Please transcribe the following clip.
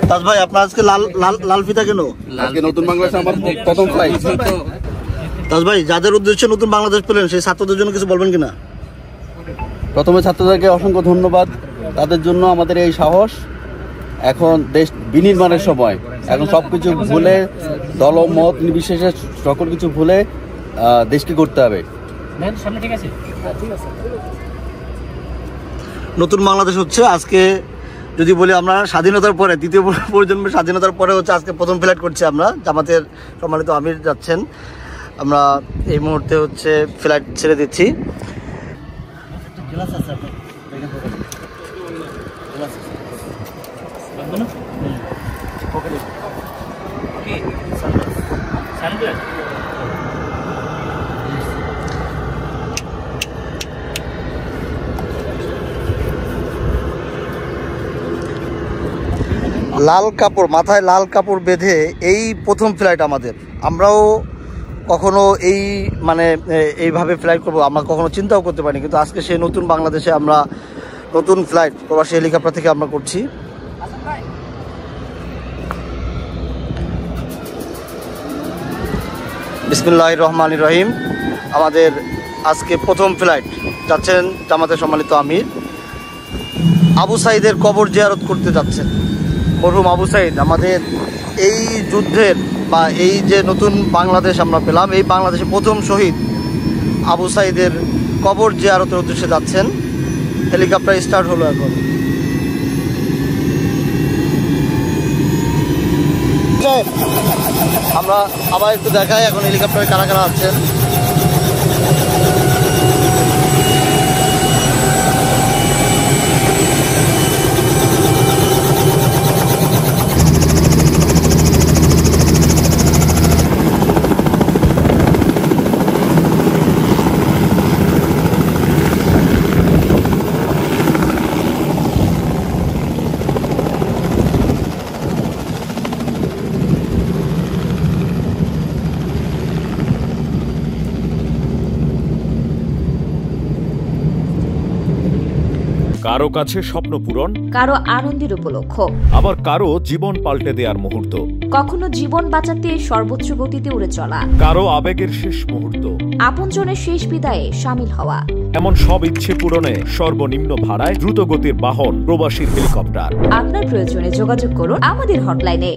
তাজ ভাই, আপনার আজকে লাল লাল লাল ফিতা কেন? আজকে নতুন বাংলাদেশে আমার প্রথম ফ্লাইট। তাজ ভাই, যাদের উদ্দেশ্যে নতুন বাংলাদেশ পেলেন সেই ছাত্রদের জন্য কিছু বলবেন কিনা? প্রথমে ছাত্রদেরকে অসংখ্য ধন্যবাদ, তাদের জন্য আমাদের এই সাহস। এখন দেশ বিনির্মাণের সময়, এখন সব কিছু ভুলে, দলমত নির্বিশেষে সকল কিছু ভুলে দেশকে করতে হবে। নতুন বাংলাদেশ হচ্ছে আজকে, যদি বলি আমরা স্বাধীনতার পরে, তৃতীয় প্রজন্মের স্বাধীনতার পরে হচ্ছে আজকে প্রথম ফ্লাইট করছি আমরা। জামাতের সম্মানিত আমির যাচ্ছেন, আমরা এই মুহূর্তে হচ্ছে ফ্লাইট ছেড়ে দিচ্ছি। লাল কাপড়, মাথায় লাল কাপড় বেঁধে এই প্রথম ফ্লাইট আমাদের। আমরাও কখনো এই মানে এইভাবে ফ্লাইট করবো আমরা কখনো চিন্তাও করতে পারিনি, কিন্তু আজকে সেই নতুন বাংলাদেশে আমরা নতুন ফ্লাইট প্রবাসী হেলিকপ্টার থেকে আমরা করছি। বিসমিল্লাহির রহমানির রহিম। আমাদের আজকে প্রথম ফ্লাইট যাচ্ছেন জামাতের সম্মানিত আমির। আবু সাইদের কবর জিয়ারত করতে যাচ্ছেন। মরহুম আবু সাইদ আমাদের এই যুদ্ধের বা এই যে নতুন বাংলাদেশ আমরা পেলাম, এই বাংলাদেশে প্রথম শহীদ আবু সাইদের কবর জিয়ারতের উদ্দেশ্যে যাচ্ছেন। হেলিকপ্টার স্টার্ট হলো এখন। আমরা আবার একটু দেখাই এখন হেলিকপ্টারে কারা কারা আছেন। কারো কাছে স্বপ্ন পূরণ, কারো আনন্দের উপলক্ষ, আবার কারো জীবন পাল্টে দেওয়ার মুহূর্ত, কখনো জীবন বাঁচাতে সর্বোচ্চ গতিতে উড়ে চলা, কারো আবেগের শেষ মুহূর্ত, আপনজনের শেষ বিদায়ে শামিল হওয়া, এমন সব ইচ্ছে পূরণে সর্বনিম্ন ভাড়ায় দ্রুতগতির বাহন প্রবাসী হেলিকপ্টার। আপনার প্রয়োজনে যোগাযোগ করুন আমাদের হটলাইনে।